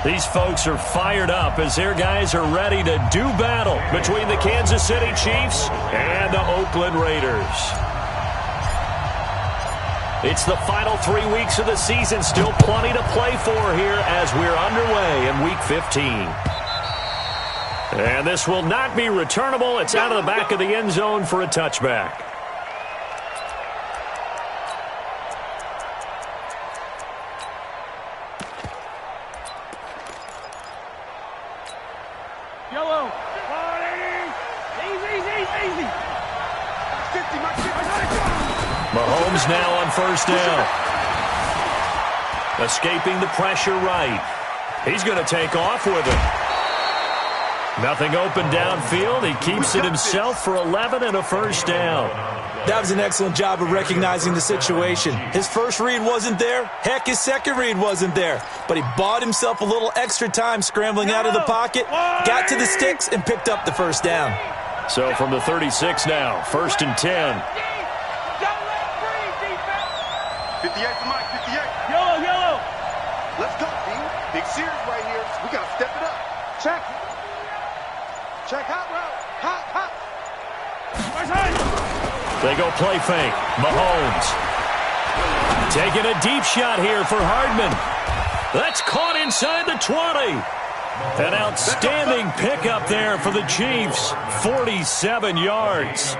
These folks are fired up as their guys are ready to do battle between the Kansas City Chiefs and the Oakland Raiders. It's the final 3 weeks of the season. Still plenty to play for here as we're underway in Week 15. And this will not be returnable. It's out of the back of the end zone for a touchback. Yellow. Easy. Mahomes now on first down. Escaping the pressure right. He's going to take off with it. Nothing open downfield. He keeps it himself for 11 and a first down. That was an excellent job of recognizing the situation. His first read wasn't there. Heck, his second read wasn't there. But he bought himself a little extra time scrambling out of the pocket, got to the sticks, and picked up the first down. So from the 36 now, 1st and 10. 58 for Mike, 58. Yellow. Let's go, D. Big series right here. We got to step it up. Check hot route. Hot. They go play fake. Mahomes. Taking a deep shot here for Hardman. That's caught inside the 20. An outstanding pickup there for the Chiefs. 47 yards.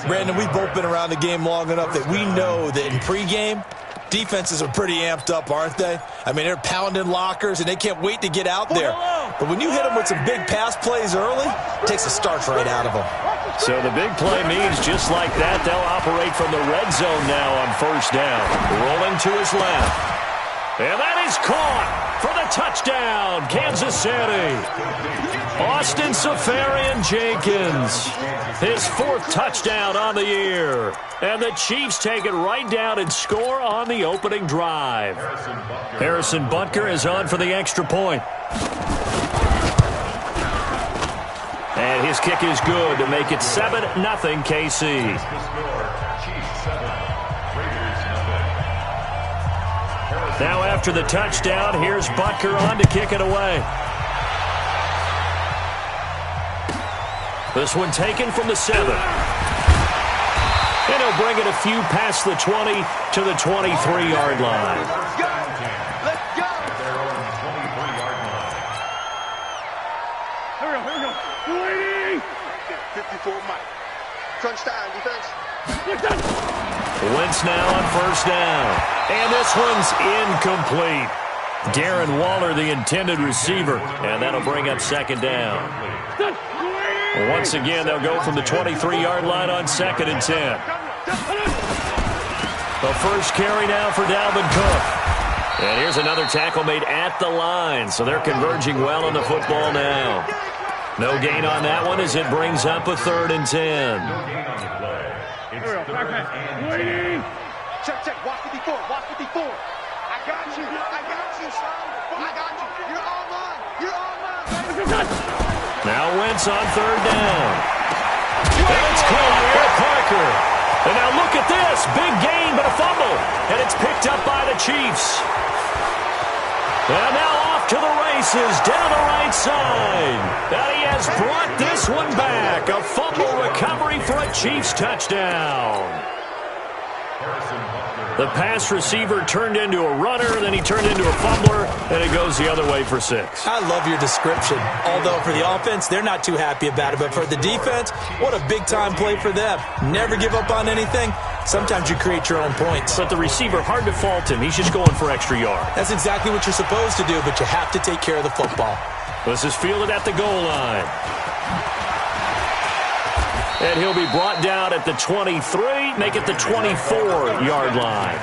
Brandon, we've both been around the game long enough that we know that in pregame, defenses are pretty amped up, aren't they? I mean, they're pounding lockers, and they can't wait to get out there. But when you hit them with some big pass plays early, it takes the starch right out of them. So the big play means just like that, they'll operate from the red zone now on first down. Rolling to his left. And that is caught for the touchdown, Kansas City. Austin Seferian-Jenkins, his 4th touchdown on the year. And the Chiefs take it right down and score on the opening drive. Harrison Butker is on for the extra point. And his kick is good to make it 7-0 KC. Now after the touchdown, here's Butker on to kick it away. This one taken from the 7. And he'll bring it a few past the 20 to the 23-yard line. Let's go. Here we go. 54 Mike. Crunch time, defense. Wentz now on first down. And this one's incomplete. Darren Waller, the intended receiver. And that'll bring up second down. Once again, they'll go from the 23-yard line on 2nd and 10. The first carry now for Dalvin Cook. And here's another tackle made at the line. So they're converging well on the football now. No gain on that one as it brings up a 3rd and 10. Check. Watch 54. I got you, son. I got you. You're on mine. Now Wentz on 3rd down. And it's caught by Parker. And now look at this. Big gain, but a fumble. And it's picked up by the Chiefs. And now off to the races down the right side. And he has brought this one back. A fumble recovery for a Chiefs touchdown. The pass receiver turned into a runner, then he turned into a fumbler, and it goes the other way for 6. I love your description. Although for the offense, they're not too happy about it. But for the defense, what a big-time play for them. Never give up on anything. Sometimes you create your own points. But the receiver, hard to fault him. He's just going for extra yard. That's exactly what you're supposed to do, but you have to take care of the football. This is fielded at the goal line. And he'll be brought down at the 23, make it the 24-yard line.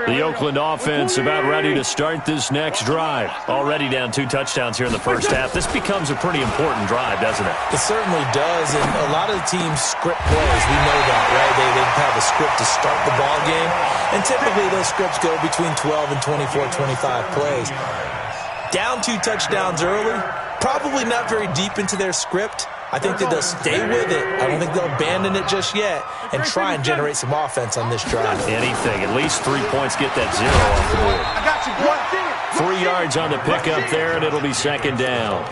The Oakland offense about ready to start this next drive. Already down 2 touchdowns here in the first half. This becomes a pretty important drive, doesn't it? It certainly does, and a lot of the teams script plays. We know that, right? They have a script to start the ball game, and typically those scripts go between 12 and 24, 25 plays. Down 2 touchdowns early, probably not very deep into their script, I think that they'll stay with it. I don't think they'll abandon it just yet and try and generate some offense on this drive. Anything. At least 3 points, get that 0 off the board. I got you, boy. 3 yards on the pickup there, and it'll be second down.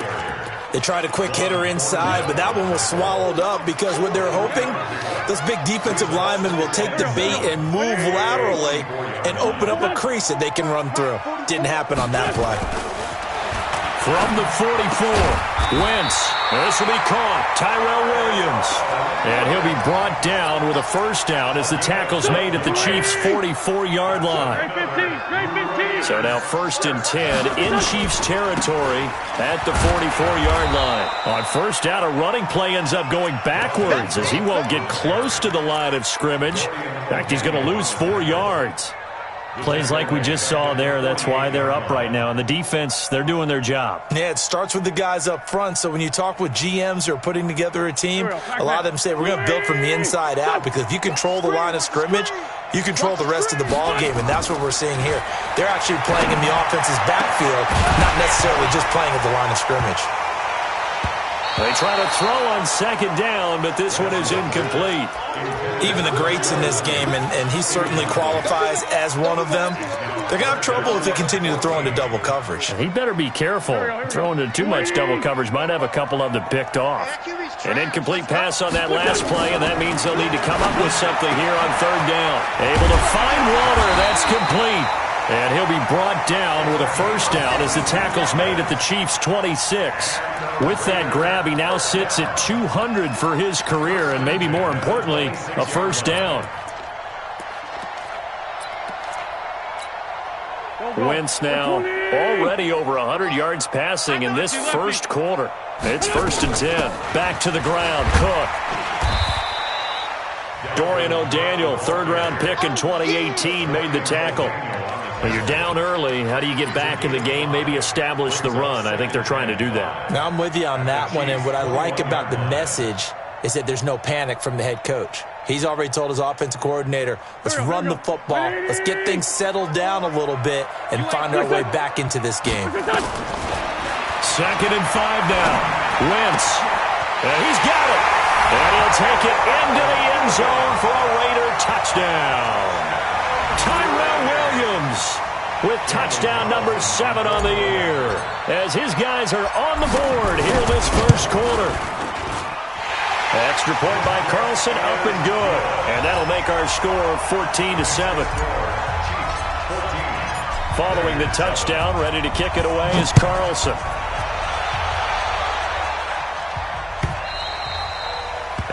They tried a quick hitter inside, but that one was swallowed up because what they're hoping, those big defensive linemen will take the bait and move laterally and open up a crease that they can run through. Didn't happen on that play. From the 44, Wentz. This will be caught. Tyrell Williams. And he'll be brought down with a first down as the tackle's made at the Chiefs' 44-yard line. So now 1st and 10 in Chiefs territory at the 44-yard line. On first down, a running play ends up going backwards as he won't get close to the line of scrimmage. In fact, he's going to lose 4 yards. Plays like we just saw there, that's why they're up right now. And the defense, they're doing their job. Yeah, it starts with the guys up front. So when you talk with GMs who are putting together a team, a lot of them say we're going to build from the inside out because if you control the line of scrimmage, you control the rest of the ball game, and that's what we're seeing here. They're actually playing in the offense's backfield, not necessarily just playing at the line of scrimmage. They try to throw on second down, but this one is incomplete. Even the greats in this game, and he certainly qualifies as one of them, they're going to have trouble if they continue to throw into double coverage. He better be careful. Throwing into too much double coverage might have a couple of them picked off. An incomplete pass on that last play, and that means they'll need to come up with something here on third down. Able to find Walter. That's complete. And he'll be brought down with a first down as the tackle's made at the Chiefs' 26. With that grab, he now sits at 200 for his career, and maybe more importantly, a first down. Wentz now already over 100 yards passing in this first quarter. It's 1st and 10. Back to the ground. Cook. Dorian O'Daniel, 3rd-round pick in 2018, made the tackle. When you're down early, how do you get back in the game, maybe establish the run? I think they're trying to do that. Now, I'm with you on that one, and what I like about the message is that there's no panic from the head coach. He's already told his offensive coordinator, let's run the football, let's get things settled down a little bit and find our way back into this game. 2nd and 5 now. Wentz. And he's got it. And he'll take it into the end zone for a Raider touchdown. Tyrell Williams with touchdown number 7 on the year as his guys are on the board here this first quarter. Extra point by Carlson, up and good. And that'll make our score 14-7. Following the touchdown, ready to kick it away is Carlson.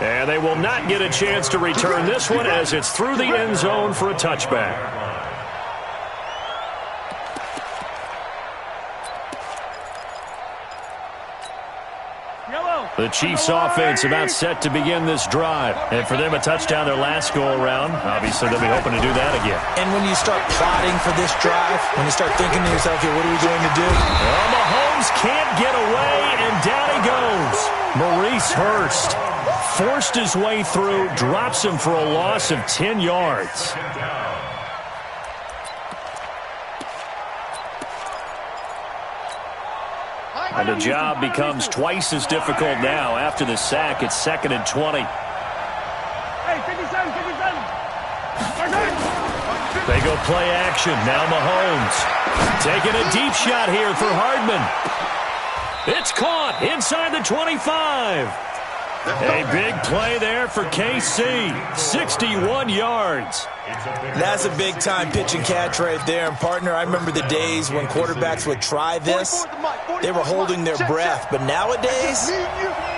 And they will not get a chance to return this one as it's through the end zone for a touchback. The Chiefs offense about set to begin this drive. And for them, a touchdown their last go-around. Obviously, they'll be hoping to do that again. And when you start plotting for this drive, when you start thinking to yourself, hey, what are we going to do? Well, Mahomes can't get away, and down he goes. Maurice Hurst forced his way through, drops him for a loss of 10 yards. And the job becomes twice as difficult now after the sack. It's 2nd and 20. They go play action. Now Mahomes taking a deep shot here for Hardman. It's caught inside the 25. A big play there for KC. 61 yards. That's a big-time pitch and catch right there. And, partner, I remember the days when quarterbacks would try this. They were holding their breath. But nowadays,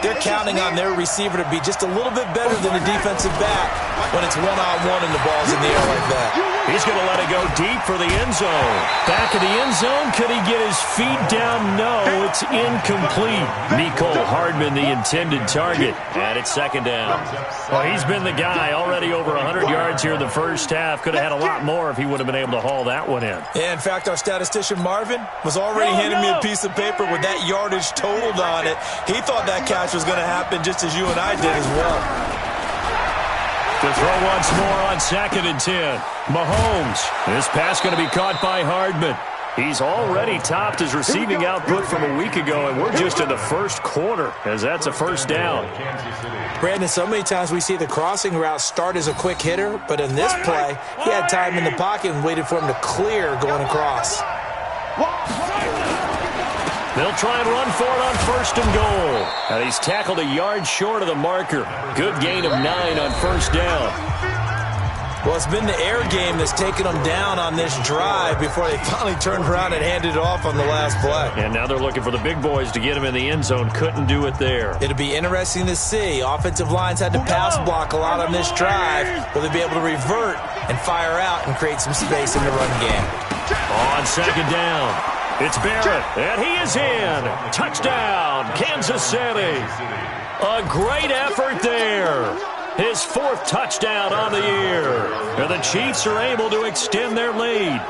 they're counting on their receiver to be just a little bit better than a defensive back when it's one-on-one and the ball's in the air like that. He's going to let it go deep for the end zone. Back in the end zone, could he get his feet down? No, it's incomplete. Mecole Hardman, the intended target. And it's 2nd down. Well, he's been the guy already over 100 yards here in the first half. Could have had a lot more if he would have been able to haul that one in. Yeah, in fact, our statistician Marvin was already handing me a piece of paper with that yardage totaled on it. He thought that catch was going to happen just as you and I did as well. To throw once more on 2nd and 10. Mahomes. This pass going to be caught by Hardman. He's already topped his receiving output from a week ago, and we're just in the first quarter as that's a first down. Brandon, so many times we see the crossing route start as a quick hitter, but in this play, he had time in the pocket and waited for him to clear going across. They'll try and run for it on first and goal. And he's tackled a yard short of the marker. Good gain of 9 on first down. Well, it's been the air game that's taken them down on this drive before they finally turned around and handed it off on the last play. And now they're looking for the big boys to get him in the end zone. Couldn't do it there. It'll be interesting to see. Offensive lines had to pass block a lot on this drive. Will they be able to revert and fire out and create some space in the run game? On second down, it's Barrett, and he is in. Touchdown, Kansas City. A great effort there. His 4th touchdown on the year. And the Chiefs are able to extend their lead.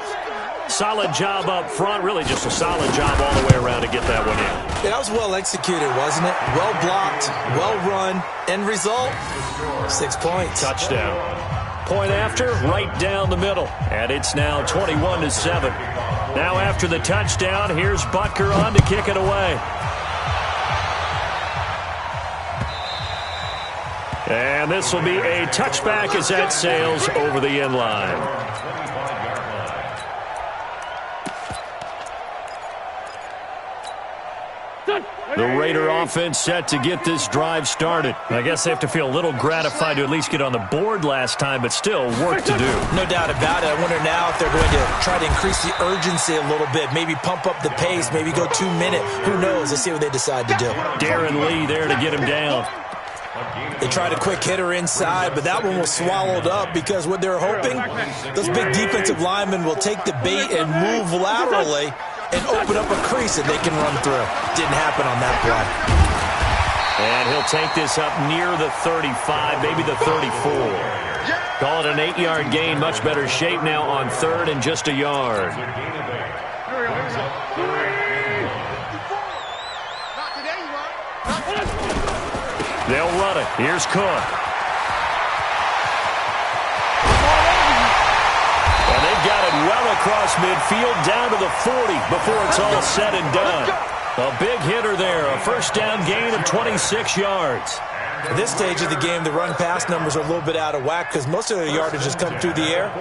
Solid job up front. Really just a solid job all the way around to get that one in. Yeah, that was well executed, wasn't it? Well blocked, well run. End result, 6 points. Touchdown. Point after, right down the middle. And it's now 21-7. Now after the touchdown, here's Butker on to kick it away. And this will be a touchback as that sails over the end line. The Raider offense set to get this drive started. I guess they have to feel a little gratified to at least get on the board last time, but still work to do. No doubt about it. I wonder now if they're going to try to increase the urgency a little bit, maybe pump up the pace, maybe go 2 minute. Who knows? Let's see what they decide to do. Darren Lee there to get him down. They tried a quick hitter inside, but that one was swallowed up because what they're hoping, those big defensive linemen will take the bait and move laterally and open up a crease that they can run through. Didn't happen on that play. And he'll take this up near the 35, maybe the 34. Call it an 8-yard gain, much better shape now on 3rd and just a yard. They'll run it. Here's Cook. And they've got it well across midfield down to the 40 before it's all said and done. A big hitter there. A first down gain of 26 yards. At this stage of the game, the run-pass numbers are a little bit out of whack because most of the yardage has come through the air.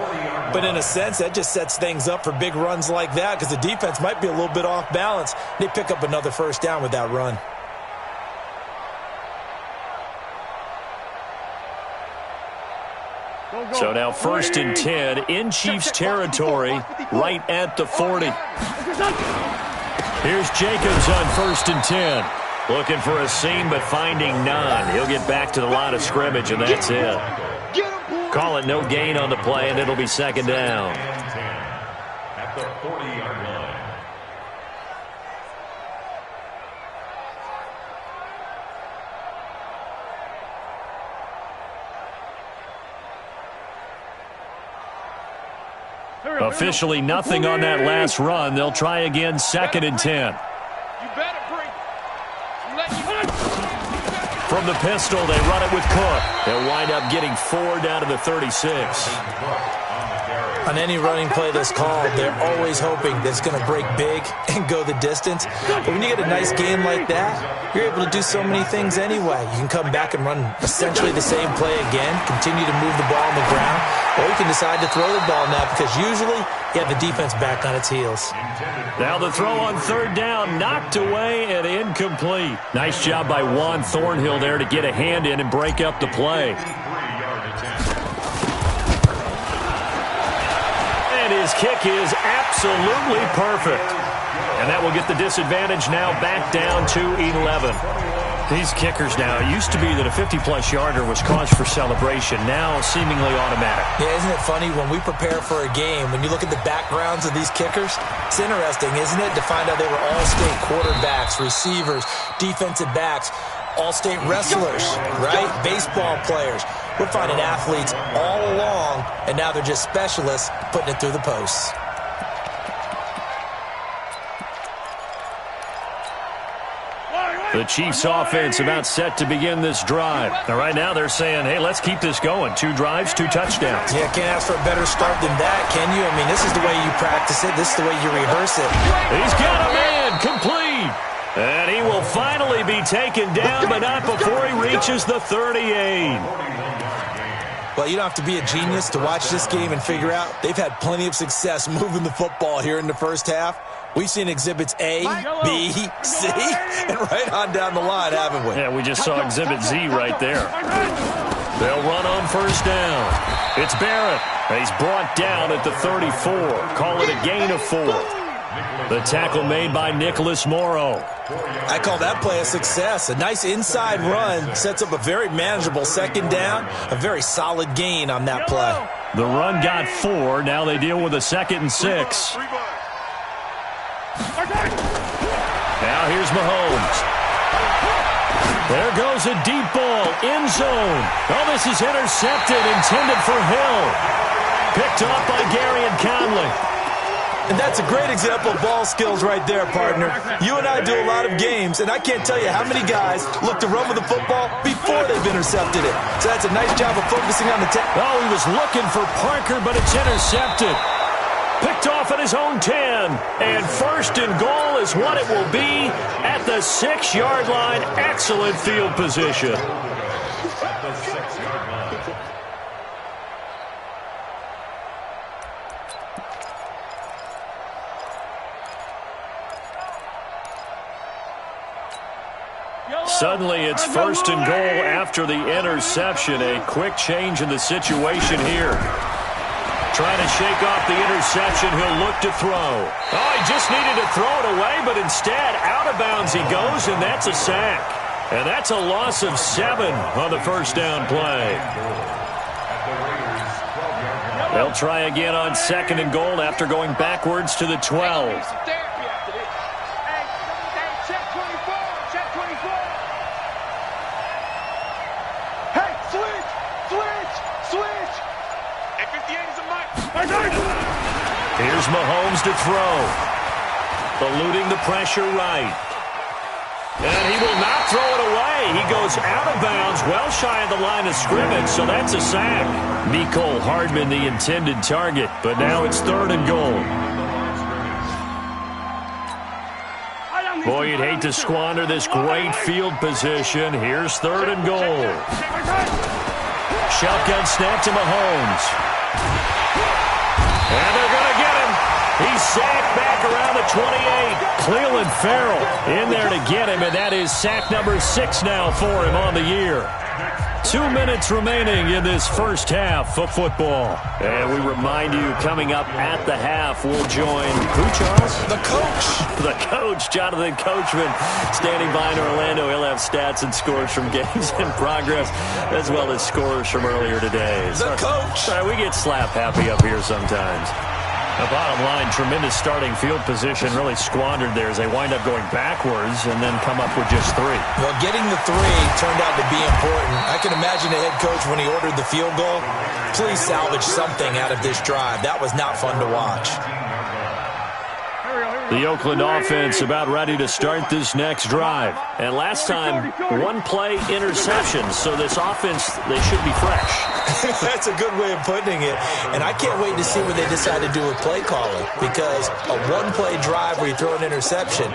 But in a sense, that just sets things up for big runs like that because the defense might be a little bit off balance. They pick up another first down with that run. So now 1st and 10 in Chiefs territory right at the 40. Here's Jacobs on 1st and 10. Looking for a seam but finding none. He'll get back to the line of scrimmage and that's it. Call it no gain on the play and it'll be 2nd down. At the 40-yard line. Officially nothing on that last run. They'll try again 2nd and 10. From the pistol, they run it with Cook. They'll wind up getting 4 down to the 36. On any running play that's called, they're always hoping that it's going to break big and go the distance. But when you get a nice game like that, you're able to do so many things anyway. You can come back and run essentially the same play again, continue to move the ball on the ground, or you can decide to throw the ball now because usually you have the defense back on its heels. Now the throw on 3rd down, knocked away and incomplete. Nice job by Juan Thornhill there to get a hand in and break up the play. And his kick is absolutely perfect. And that will get the disadvantage now back down to 11. These kickers now, it used to be that a 50-plus yarder was cause for celebration. Now seemingly automatic. Yeah, isn't it funny when we prepare for a game, when you look at the backgrounds of these kickers, it's interesting, isn't it, to find out they were all-state quarterbacks, receivers, defensive backs, all-state wrestlers, right? Baseball players. We're finding athletes all along, and now they're just specialists putting it through the posts. The Chiefs offense about set to begin this drive. Now, right now they're saying, hey, let's keep this going. 2 drives, 2 touchdowns. Yeah, can't ask for a better start than that, can you? I mean, this is the way you practice it. This is the way you rehearse it. He's got a man complete. And he will finally be taken down, but not before he reaches the 38. Well, you don't have to be a genius to watch this game and figure out they've had plenty of success moving the football here in the first half. We've seen exhibits A, B, C, and right on down the line, haven't we? Yeah, we just saw exhibit Z right there. They'll run on first down. It's Barrett. He's brought down at the 34. Call it a gain of 4. The tackle made by Nicholas Morrow. I call that play a success. A nice inside run sets up a very manageable second down. A very solid gain on that play. The run got 4. Now they deal with a 2nd and 6. Now here's Mahomes. There goes a deep ball, end zone. Oh, this is intercepted, intended for Hill. Picked off by Gary and Conley. And that's a great example of ball skills right there, partner. You and I do a lot of games, and I can't tell you how many guys look to run with the football before they've intercepted it. So that's a nice job of focusing on the Oh, he was looking for Parker, but it's intercepted. Picked off at his own 10. And 1st and goal is what it will be at the 6-yard line. Excellent field position. Suddenly it's 1st and goal after the interception. A quick change in the situation here. Trying to shake off the interception. He'll look to throw. Oh, he just needed to throw it away, but instead out of bounds he goes, and that's a sack. And that's a loss of 7 on the first down play. They'll try again on 2nd and goal after going backwards to the 12. Here's Mahomes to throw. Eluding the pressure right. And he will not throw it away. He goes out of bounds, well shy of the line of scrimmage, so that's a sack. Mecole Hardman, the intended target, but now it's 3rd and goal. Boy, you'd hate to squander this great field position. Here's 3rd and goal. Shotgun snap to Mahomes. And they're going to get him. He's sacked back around the 28. Cleveland Farrell in there to get him, and that is sack number 6 now for him on the year. 2 minutes remaining in this first half of football. And we remind you, coming up at the half, we'll join who, Charles? The coach. The coach, Jonathan Coachman, standing by in Orlando. He'll have stats and scores from games in progress, as well as scores from earlier today. The coach. Sorry, we get slap happy up here sometimes. The bottom line, tremendous starting field position, really squandered there as they wind up going backwards and then come up with just 3. Well, getting the 3 turned out to be important. I can imagine the head coach when he ordered the field goal. Please salvage something out of this drive. That was not fun to watch. The Oakland offense about ready to start this next drive. And last time, 1-play interception. So this offense, they should be fresh. That's a good way of putting it. And I can't wait to see what they decide to do with play calling. Because a 1-play drive where you throw an interception,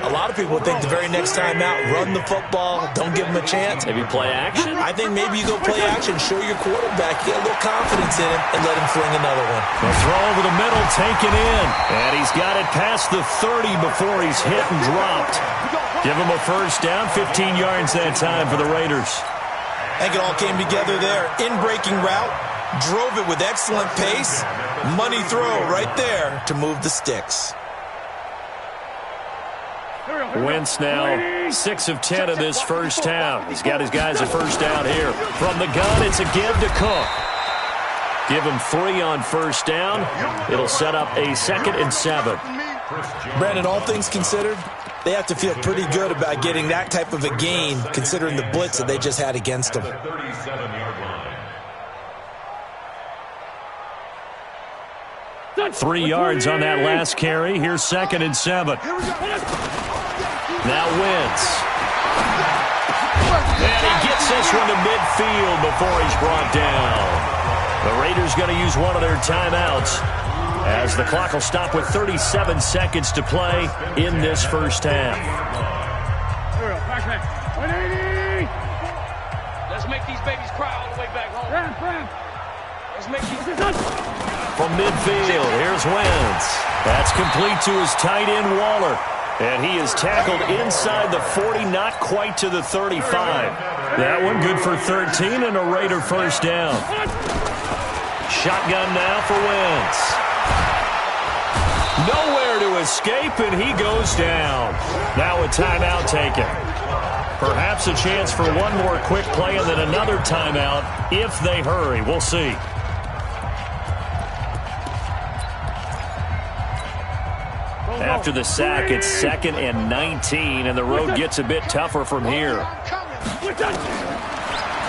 a lot of people think the very next time out, run the football, don't give them a chance. Maybe play action? I think maybe you go play action, show your quarterback, get a little confidence in him, and let him fling another one. The throw over the middle, taken in. And he's got it past the 30 before he's hit and dropped. Give him a first down, 15 yards that time for the Raiders. I think it all came together there. In-breaking route, drove it with excellent pace. Money throw right there to move the sticks. Wentz now 6 of 10 in this first half. He's got his guys a first down here. From the gun, it's a give to Cook. Give him 3 on first down. It'll set up a 2nd and 7. Brandon, all things considered, they have to feel pretty good about getting that type of a gain, considering the blitz that they just had against them. 3 yards on that last carry. Here's 2nd and 7. Now Wentz. Gets this one to midfield before he's brought down. The Raiders going to use one of their timeouts as the clock will stop with 37 seconds to play in this first half. Let's make these babies cry all the way back home. Let's make these... From midfield, here's Wentz. That's complete to his tight end, Waller. And he is tackled inside the 40, not quite to the 35. That one good for 13 and a Raider first down. Shotgun now for Wentz. Nowhere to escape, and he goes down. Now a timeout taken. Perhaps a chance for one more quick play and then another timeout if they hurry. We'll see. After the sack, it's 2nd and 19, and the road gets a bit tougher from here.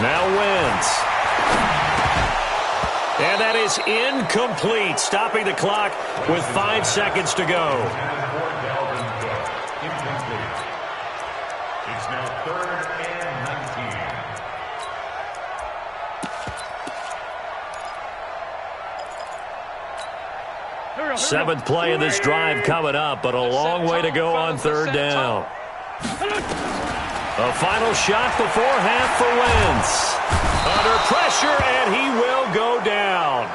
Now Wentz. And that is incomplete, stopping the clock with 5 seconds to go. It's now 3rd and 19. 7th play of this drive coming up, but a long way to go on 3rd down. A final shot before half for Wentz. Under pressure, and he will go down.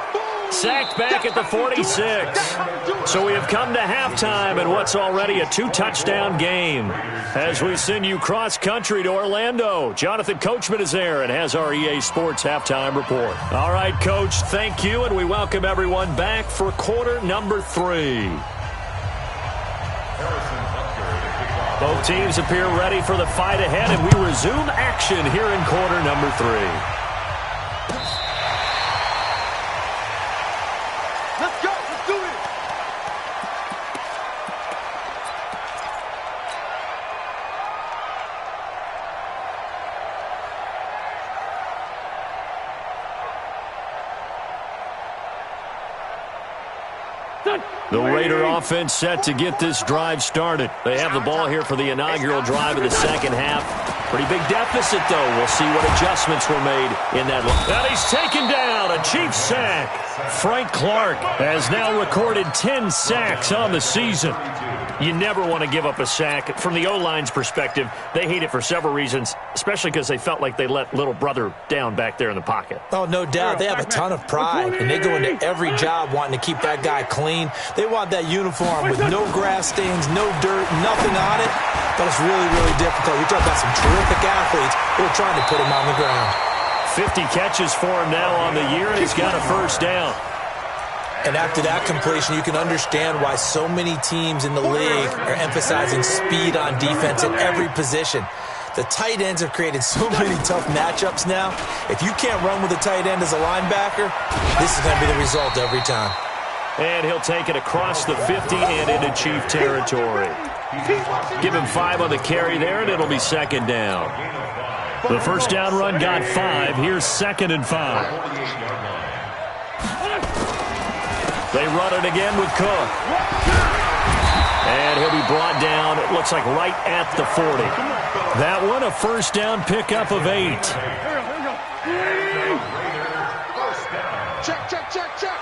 Sacked back at the 46. So we have come to halftime in what's already a 2-touchdown game. As we send you cross-country to Orlando, Jonathan Coachman is there and has our EA Sports halftime report. All right, Coach, thank you, and we welcome everyone back for quarter number 3. Both teams appear ready for the fight ahead, and we resume action here in quarter number 3. Let's go. Let's do it. The Raider offense set to get this drive started. They have the ball here for the inaugural drive of the second half. Pretty big deficit, though. We'll see what adjustments were made in that. And he's taken down. A Chiefs sack. Frank Clark has now recorded 10 sacks on the season. You never want to give up a sack. From the O-line's perspective, they hate it for several reasons, especially because they felt like they let little brother down back there in the pocket. Oh, no doubt. They have a ton of pride, and they go into every job wanting to keep that guy clean. They want that uniform with no grass stains, no dirt, nothing on it. But it's really, really difficult. You're talking about some terrific athletes who are trying to put him on the ground. 50 catches for him now on the year, and he's got a first down. And after that completion, you can understand why so many teams in the league are emphasizing speed on defense at every position. The tight ends have created so many tough matchups now. If you can't run with a tight end as a linebacker, this is going to be the result every time. And he'll take it across the 50 and into Chief territory. Give him 5 on the carry there, and it'll be second down. The first down run got 5. Here's 2nd and 5. They run it again with Cook. And he'll be brought down, it looks like right at the 40. That one, a first down pickup of 8. Check, check, check, check.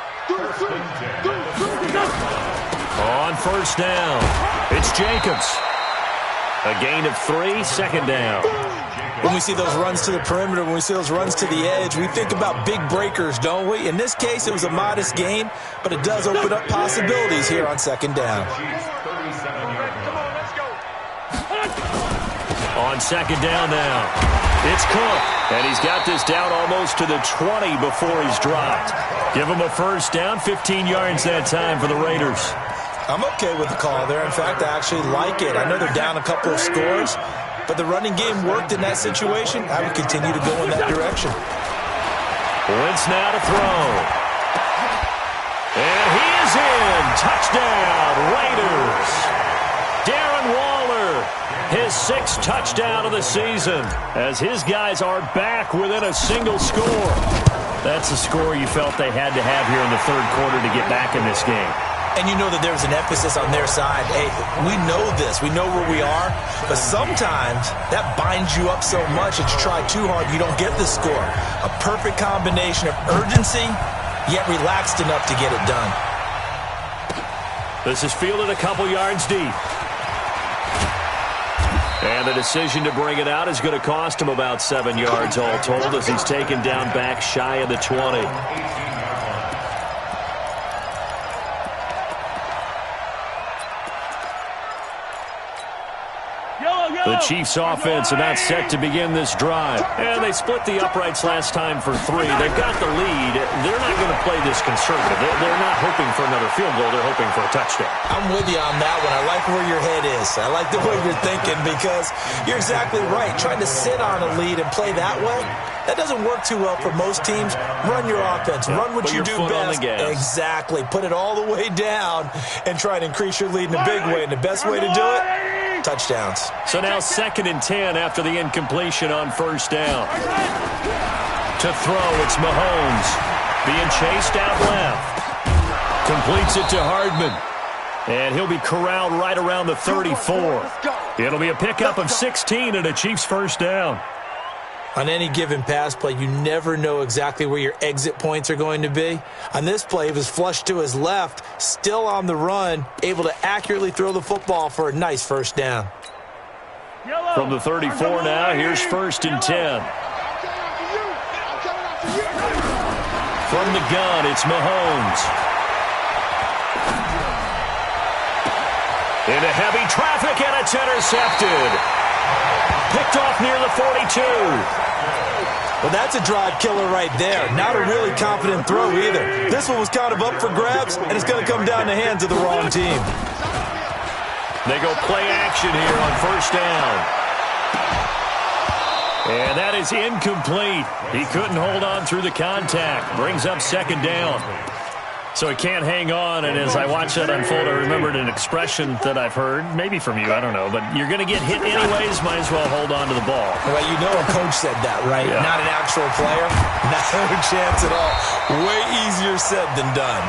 On first down, it's Jacobs. A gain of 3, second down. When we see those runs to the perimeter, when we see those runs to the edge, we think about big breakers, don't we? In this case, it was a modest gain, but it does open up possibilities here on second down. On second down now, it's Cook, and he's got this down almost to the 20 before he's dropped. Give him a first down, 15 yards that time for the Raiders. I'm okay with the call there. In fact, I actually like it. I know they're down a couple of scores, but the running game worked in that situation. I would continue to go in that direction. Wentz now to throw. And he is in. Touchdown, Raiders. Darren Waller, his 6th touchdown of the season, as his guys are back within a single score. That's a score you felt they had to have here in the third quarter to get back in this game. and you know that there's an emphasis on their side. Hey, we know this. We know where we are. But sometimes that binds you up so much that you try too hard, you don't get the score. A perfect combination of urgency, yet relaxed enough to get it done. This is fielded a couple yards deep. And the decision to bring it out is going to cost him about 7 yards all told as he's taken down back shy of the 20. The Chiefs offense about set to begin this drive. And they split the uprights last time for 3. They've got the lead. They're not going to play this conservative. They're not hoping for another field goal. They're hoping for a touchdown. I'm with you on that one. I like where your head is. I like the way you're thinking because you're exactly right. Trying to sit on a lead and play that way, that doesn't work too well for most teams. Run your offense. Run what you do best. Exactly. Put it all the way down and try to increase your lead in a big way. And the best way to do it, touchdowns. So now 2nd and 10 after the incompletion on 1st down. To throw, it's Mahomes. Being chased out left. Completes it to Hardman. And he'll be corralled right around the 34. It'll be a pickup of 16 and a Chiefs 1st down. On any given pass play, you never know exactly where your exit points are going to be. On this play, he was flushed to his left, still on the run, able to accurately throw the football for a nice 1st down. From the 34 now, here's 1st and 10. From the gun, it's Mahomes. Into heavy traffic, and it's intercepted. Picked off near the 42. Well, that's a drive killer right there. Not a really confident throw either. This one was kind of up for grabs, and it's going to come down the hands of the wrong team. They go play action here on 1st down. And that is incomplete. He couldn't hold on through the contact. Brings up 2nd down. So he can't hang on, and as I watch that unfold, I remembered an expression that I've heard, maybe from you, I don't know, but you're going to get hit anyways, might as well hold on to the ball. Well, you know a coach said that, right? Yeah. Not an actual player. No chance at all. Way easier said than done.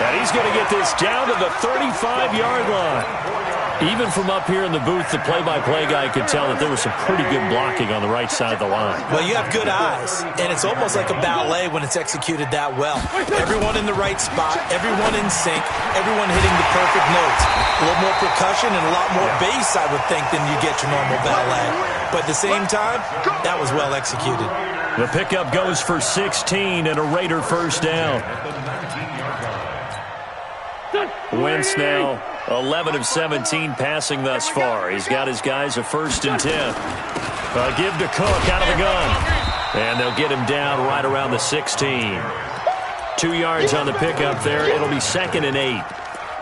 And he's going to get this down to the 35-yard line. Even from up here in the booth, the play-by-play guy could tell that there was some pretty good blocking on the right side of the line. Well, you have good eyes, and it's almost like a ballet when it's executed that well. Everyone in the right spot, everyone in sync, everyone hitting the perfect notes. A little more percussion and a lot more bass, I would think, than you get your normal ballet. But at the same time, that was well executed. The pickup goes for 16 and a Raider 1st down. Wentz now 11 of 17 passing thus far. He's got his guys a 1st and 10. Give to Cook out of the gun. And they'll get him down right around the 16. 2 yards on the pickup there. It'll be 2nd and 8.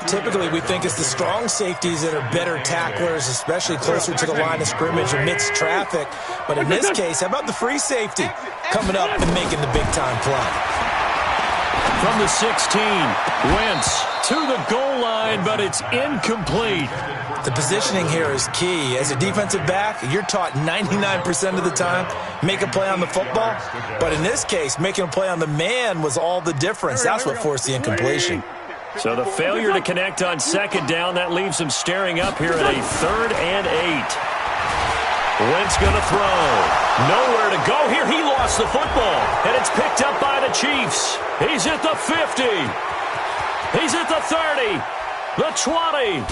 Typically, we think it's the strong safeties that are better tacklers, especially closer to the line of scrimmage amidst traffic. But in this case, how about the free safety coming up and making the big-time play? From the 16, Wentz to the goal line, but it's incomplete. The positioning here is key. As a defensive back, you're taught 99% of the time, make a play on the football. But in this case, making a play on the man was all the difference. That's what forced the incompletion. So the failure to connect on 2nd down, that leaves him staring up here at a 3rd and 8. Wentz going to throw. Nowhere to go here. He lost the football. And it's picked up by the Chiefs. He's at the 50. He's at the 30. The 20.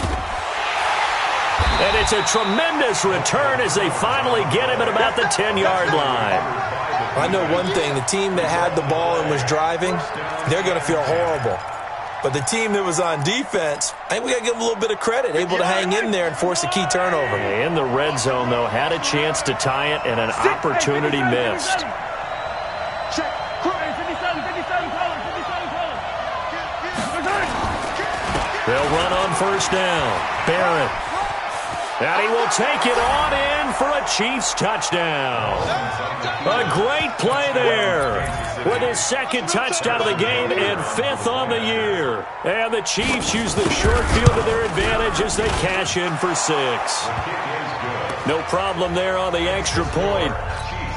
And it's a tremendous return as they finally get him at about the 10-yard line. I know one thing. The team that had the ball and was driving, they're going to feel horrible. But the team that was on defense, I think we got to give them a little bit of credit, able to hang in there and force a key turnover. In the red zone, though, had a chance to tie it and an opportunity missed. They'll run on 1st down. Barrett. And he will take it on in for a Chiefs touchdown. A great play there with his 2nd touchdown of the game and 5th on the year. And the Chiefs use the short field to their advantage as they cash in for 6. No problem there on the extra point.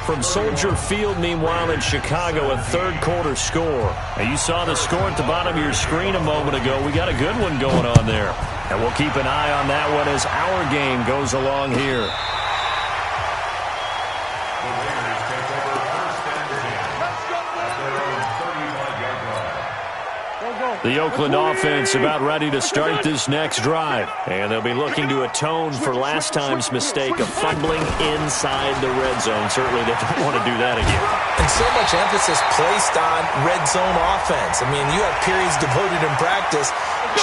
from Soldier Field, meanwhile, in Chicago, a third-quarter score. Now, you saw the score at the bottom of your screen a moment ago. We got a good one going on there. And we'll keep an eye on that one as our game goes along here. The Oakland offense about ready to start this next drive. And they'll be looking to atone for last time's mistake of fumbling inside the red zone. Certainly they don't want to do that again. And so much emphasis placed on red zone offense. I mean, you have periods devoted in practice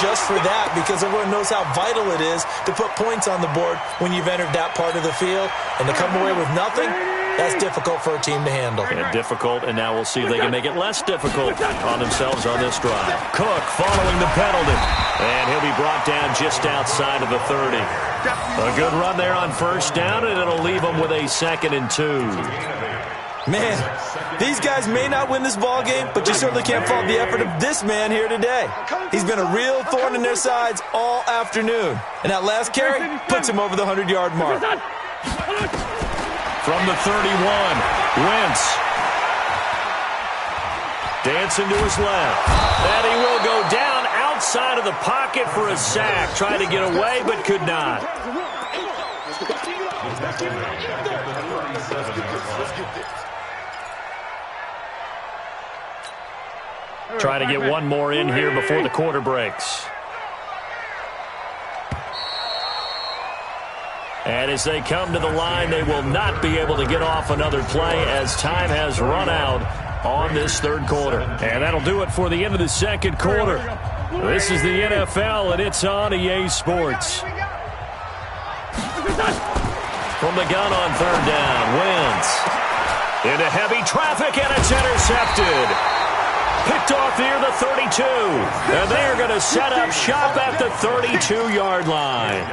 just for that because everyone knows how vital it is to put points on the board when you've entered that part of the field. And to come away with nothing, that's difficult for a team to handle. Yeah, difficult, and now we'll see if they can make it less difficult on themselves on this drive. Cook following the penalty, and he'll be brought down just outside of the 30. A good run there on first down, and it'll leave them with a 2nd and 2. Man, these guys may not win this ball game, but you certainly can't fault the effort of this man here today. He's been a real thorn in their sides all afternoon, and that last carry puts him over the 100-yard mark. From the 31, Wentz. Dancing to his left. And he will go down outside of the pocket for a sack. Trying to get away, but could not. Try to get one more in here before the quarter breaks. And as they come to the line, they will not be able to get off another play as time has run out on this third quarter. And that'll do it for the end of the second quarter. This is the NFL, and it's on EA Sports. From the gun on third down, Wentz. Into heavy traffic, and it's intercepted. Picked off near the 32. And they're going to set up shop at the 32-yard line.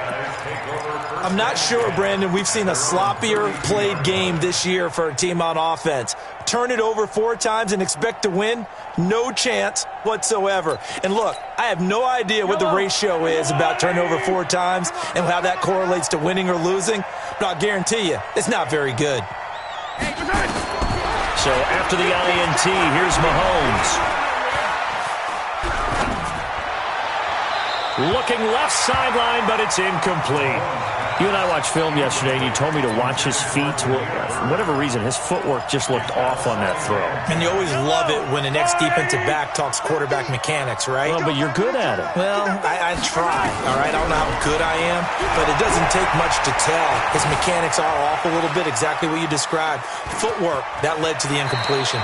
I'm not sure, Brandon, we've seen a sloppier played game this year for a team on offense. Turn it over 4 times and expect to win? No chance whatsoever. And look, I have no idea what the ratio is about turning over 4 times and how that correlates to winning or losing, but I'll guarantee you, it's not very good. So after the INT, here's Mahomes. Looking left sideline, but it's incomplete. You and I watched film yesterday, and you told me to watch his feet. Well, for whatever reason, his footwork just looked off on that throw. And you always love it when the next defensive back talks quarterback mechanics, right? Well, but you're good at it. Well, I try, all right? I don't know how good I am, but it doesn't take much to tell. His mechanics are off a little bit, exactly what you described. Footwork, that led to the incompletion.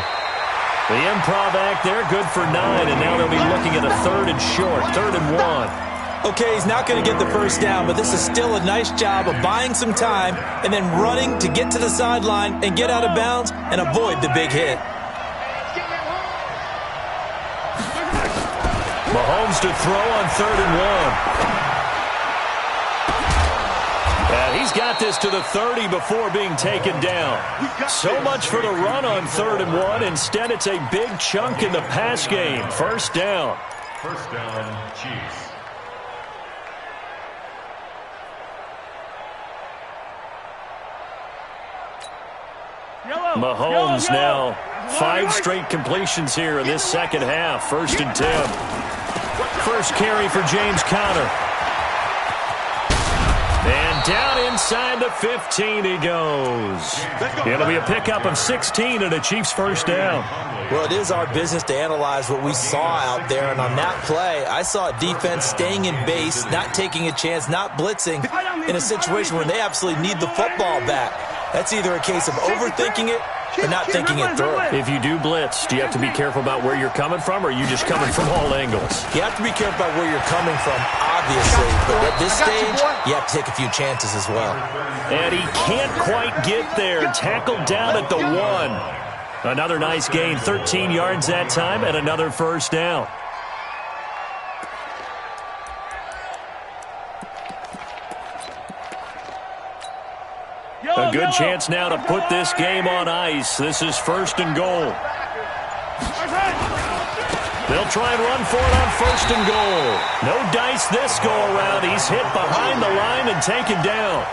The improv act there, good for 9, and now they'll be looking at a 3rd and short, 3rd and 1. Okay, he's not going to get the first down, but this is still a nice job of buying some time and then running to get to the sideline and get out of bounds and avoid the big hit. Mahomes to throw on 3rd and 1. And he's got this to the 30 before being taken down. So much for the run on 3rd and 1. Instead, it's a big chunk in the pass game. First down. First down, Chiefs. Mahomes now 5 straight completions here in this second half. 1st and 10. First carry for James Conner. And down inside the 15 he goes. It'll be a pickup of 16 and a Chiefs first down. Well, it is our business to analyze what we saw out there, and on that play, I saw a defense staying in base, not taking a chance, not blitzing in a situation where they absolutely need the football back. That's either a case of overthinking it or not thinking it through. If you do blitz, do you have to be careful about where you're coming from, or are you just coming from all angles? You have to be careful about where you're coming from, obviously. But at this stage, you have to take a few chances as well. And he can't quite get there. Tackled down at the 1. Another nice gain, 13 yards that time, and another first down. A good chance now to put this game on ice. This is 1st and goal. They'll try and run for it on 1st and goal. No dice this go-around. He's hit behind the line and taken down.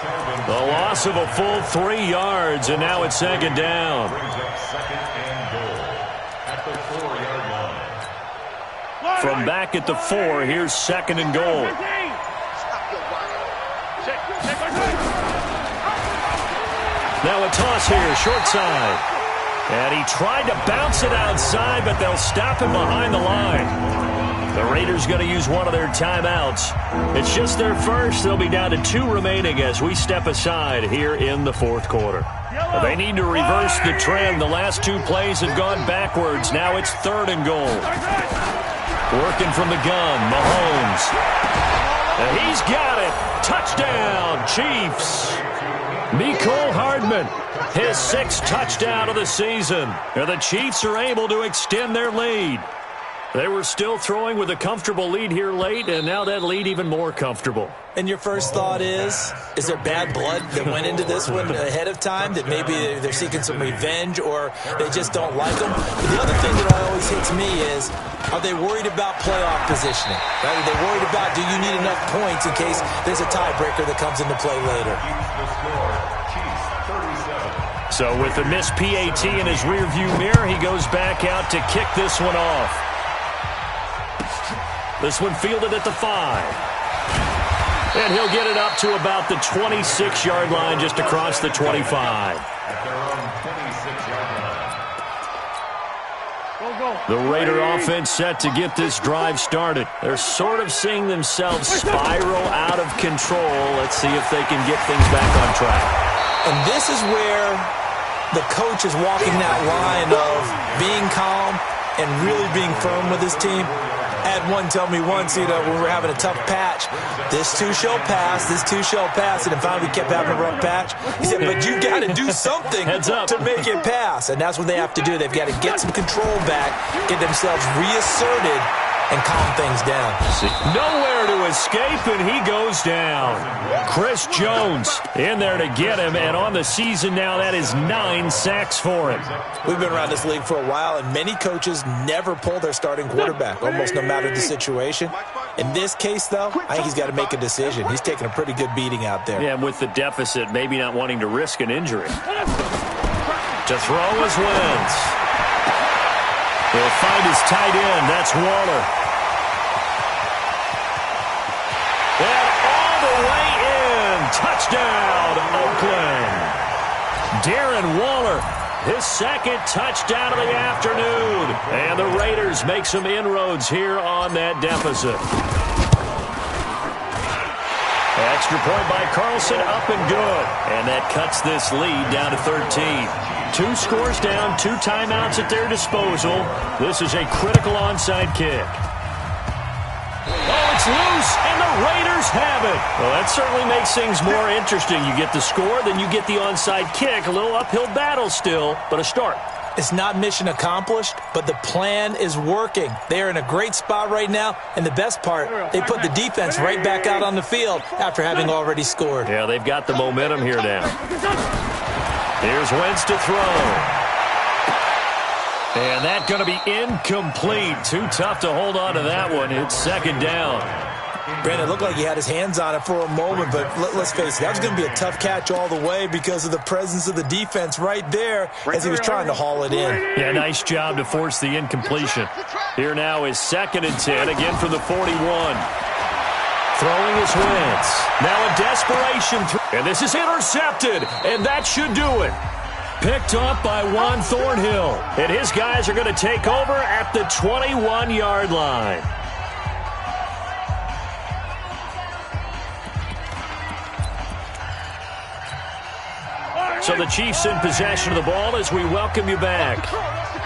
The loss of a full 3 yards, and now it's 2nd down. Brings up 2nd and goal at the 4-yard line. From back at the 4, here's 2nd and goal. Now a toss here, short side. And he tried to bounce it outside, but they'll stop him behind the line. The Raiders going to use one of their timeouts. It's just their first. They'll be down to 2 remaining as we step aside here in the 4th quarter. They need to reverse the trend. The last 2 plays have gone backwards. Now it's 3rd and goal. Working from the gun, Mahomes. And he's got it. Touchdown, Chiefs. Mecole Hardman, his 6th touchdown of the season. And the Chiefs are able to extend their lead. They were still throwing with a comfortable lead here late, and now that lead even more comfortable. And your first thought is there bad blood that went into this one ahead of time, that maybe they're seeking some revenge or they just don't like them? But the other thing that always hits me is, are they worried about playoff positioning? Right? Are they worried about, do you need enough points in case there's a tiebreaker that comes into play later? So with the missed PAT in his rearview mirror, he goes back out to kick this one off. This one fielded at the 5. And he'll get it up to about the 26-yard line, just across the 25. The Raider offense set to get this drive started. They're sort of seeing themselves spiral out of control. Let's see if they can get things back on track. And this is where the coach is walking that line of being calm and really being firm with his team. I had one tell me once, when we were having a tough patch, this too shall pass, this too shall pass, and then finally we kept having a rough patch. He said, but you got to do something to make it pass, and that's what they have to do. They've got to get some control back, get themselves reasserted, and calm things down. Nowhere to escape, and he goes down. Chris Jones in there to get him, and on the season now, that is 9 sacks for him. We've been around this league for a while, and many coaches never pull their starting quarterback, almost no matter the situation. In this case, though, I think he's got to make a decision. He's taking a pretty good beating out there. Yeah, with the deficit, maybe not wanting to risk an injury. To throw is Wentz. He'll find his tight end. That's Waller. And all the way in. Touchdown, Oakland. Darren Waller, his 2nd touchdown of the afternoon. And the Raiders make some inroads here on that deficit. Extra point by Carlson, up and good. And that cuts this lead down to 13. 2 scores down, 2 timeouts at their disposal. This is a critical onside kick. Oh, it's loose, and the Raiders have it. Well, that certainly makes things more interesting. You get the score, then you get the onside kick. A little uphill battle still, but a start. It's not mission accomplished, but the plan is working. They are in a great spot right now, and the best part, they put the defense right back out on the field after having already scored. Yeah, they've got the momentum here now. Here's Wentz to throw. And that's going to be incomplete. Too tough to hold on to that one. It's 2nd down. Brandon, it looked like he had his hands on it for a moment, but let's face it, that was going to be a tough catch all the way because of the presence of the defense right there as he was trying to haul it in. Yeah, nice job to force the incompletion. Here now is 2nd and 10, again from the 41. Throwing his Wentz. Now a desperation throw. And this is intercepted, and that should do it. Picked up by Juan Thornhill. And his guys are going to take over at the 21-yard line. So the Chiefs in possession of the ball as we welcome you back.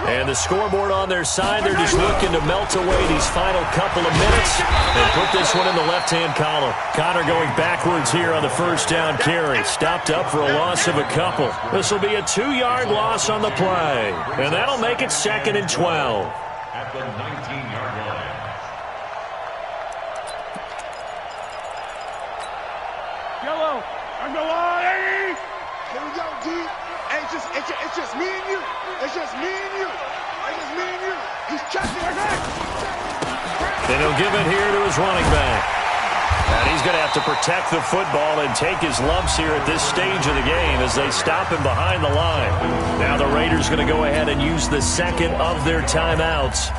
And the scoreboard on their side, they're just looking to melt away these final couple of minutes and put this one in the left-hand column. Connor going backwards here on the 1st down carry. Stopped up for a loss of a couple. This will be a 2-yard loss on the play. And that'll make it 2nd and 12. At the 19-yard line. Yellow, on the line. Here we go, D. Hey, it's just me and you. It's just me and you. It's just me and you. He's checking. And he'll give it here to his running back. And he's going to have to protect the football and take his lumps here at this stage of the game as they stop him behind the line. Now the Raiders going to go ahead and use the second of their timeouts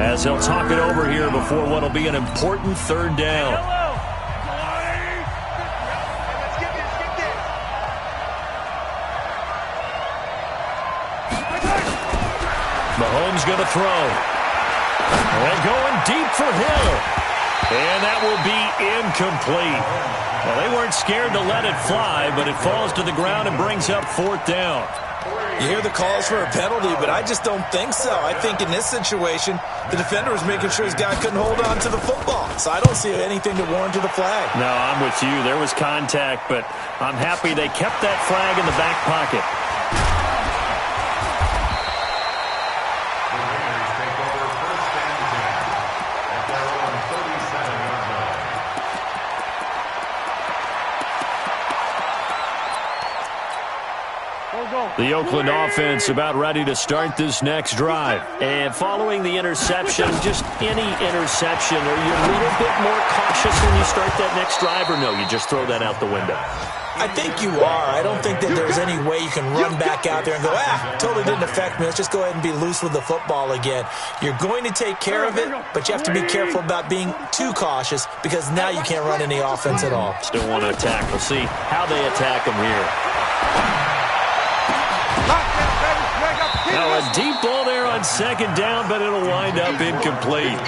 as they'll talk it over here before what will be an important third down. Mahomes going to throw. And going deep for Hill. And that will be incomplete. Well, they weren't scared to let it fly, but it falls to the ground and brings up fourth down. You hear the calls for a penalty, but I just don't think so. I think in this situation, the defender was making sure his guy couldn't hold on to the football. So I don't see anything to warrant the flag. No, I'm with you. There was contact, but I'm happy they kept that flag in the back pocket. The Oakland offense about ready to start this next drive. And following the interception, just any interception, are you a little bit more cautious when you start that next drive, or no, you just throw that out the window? I think you are. I don't think that there's any way you can run back out there and go, totally didn't affect me. Let's just go ahead and be loose with the football again. You're going to take care of it, but you have to be careful about being too cautious because now you can't run any offense at all. Still want to attack. We'll see how they attack them here. Now a deep ball there on second down, but it'll wind up incomplete.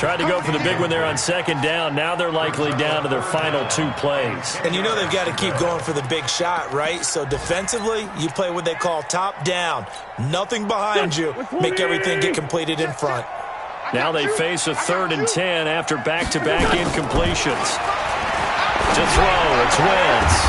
Tried to go for the big one there on second down. Now they're likely down to their final two plays. And you know they've got to keep going for the big shot, right? So defensively, you play what they call top down. Nothing behind you. Make everything get completed in front. Now they face a 3rd and 10 after back-to-back incompletions. To throw, it's Wentz.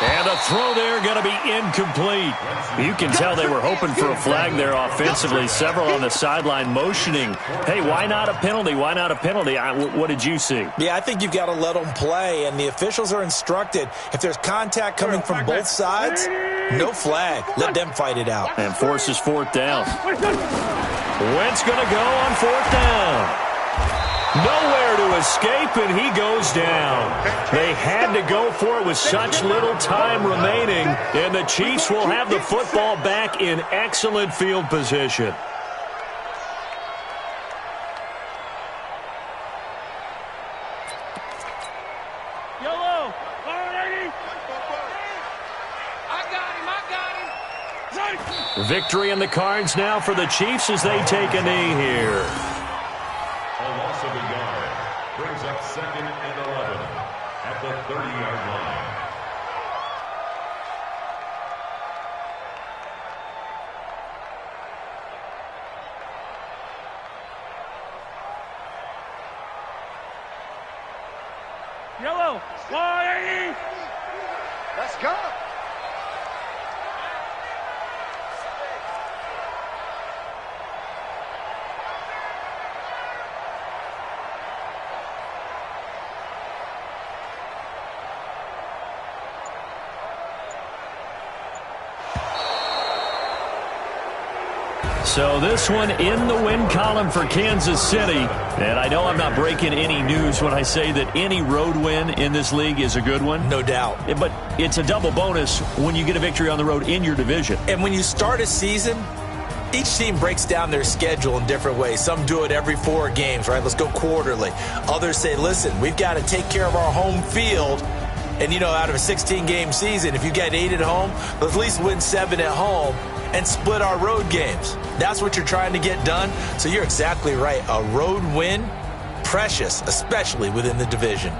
And a throw there going to be incomplete. You can tell they were hoping for a flag there offensively. Several on the sideline motioning, hey, why not a penalty? Why not a penalty? What did you see? Yeah, I think you've got to let them play, and the officials are instructed. If there's contact coming from both sides, no flag. Let them fight it out. And forces fourth down. Wentz going to go on fourth down. Nowhere to escape, and he goes down. They had to go for it with such little time remaining, and the Chiefs will have the football back in excellent field position. Yellow, I got him. Victory in the cards now for the Chiefs as they take a knee here. A loss of a yard brings up 2nd and 11 at the 30-yard line. Yellow, 180. Let's go. So this one in the win column for Kansas City. And I know I'm not breaking any news when I say that any road win in this league is a good one. No doubt. But it's a double bonus when you get a victory on the road in your division. And when you start a season, each team breaks down their schedule in different ways. Some do it every 4 games, right? Let's go quarterly. Others say, listen, we've got to take care of our home field. And, you know, out of a 16-game season, if you get 8 at home, let's at least win 7 at home and split our road games. That's what you're trying to get done. So you're exactly right. A road win, precious, especially within the division.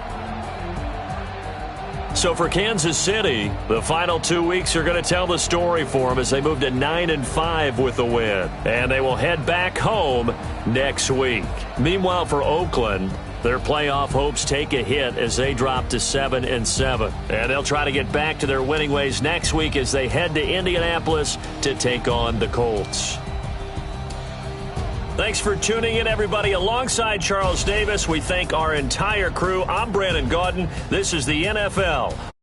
So for Kansas City, the final 2 weeks are going to tell the story for them as they move to 9-5 with the win. And they will head back home next week. Meanwhile, for Oakland, their playoff hopes take a hit as they drop to 7-7. And they'll try to get back to their winning ways next week as they head to Indianapolis to take on the Colts. Thanks for tuning in, everybody. Alongside Charles Davis, we thank our entire crew. I'm Brandon Gaudin. This is the NFL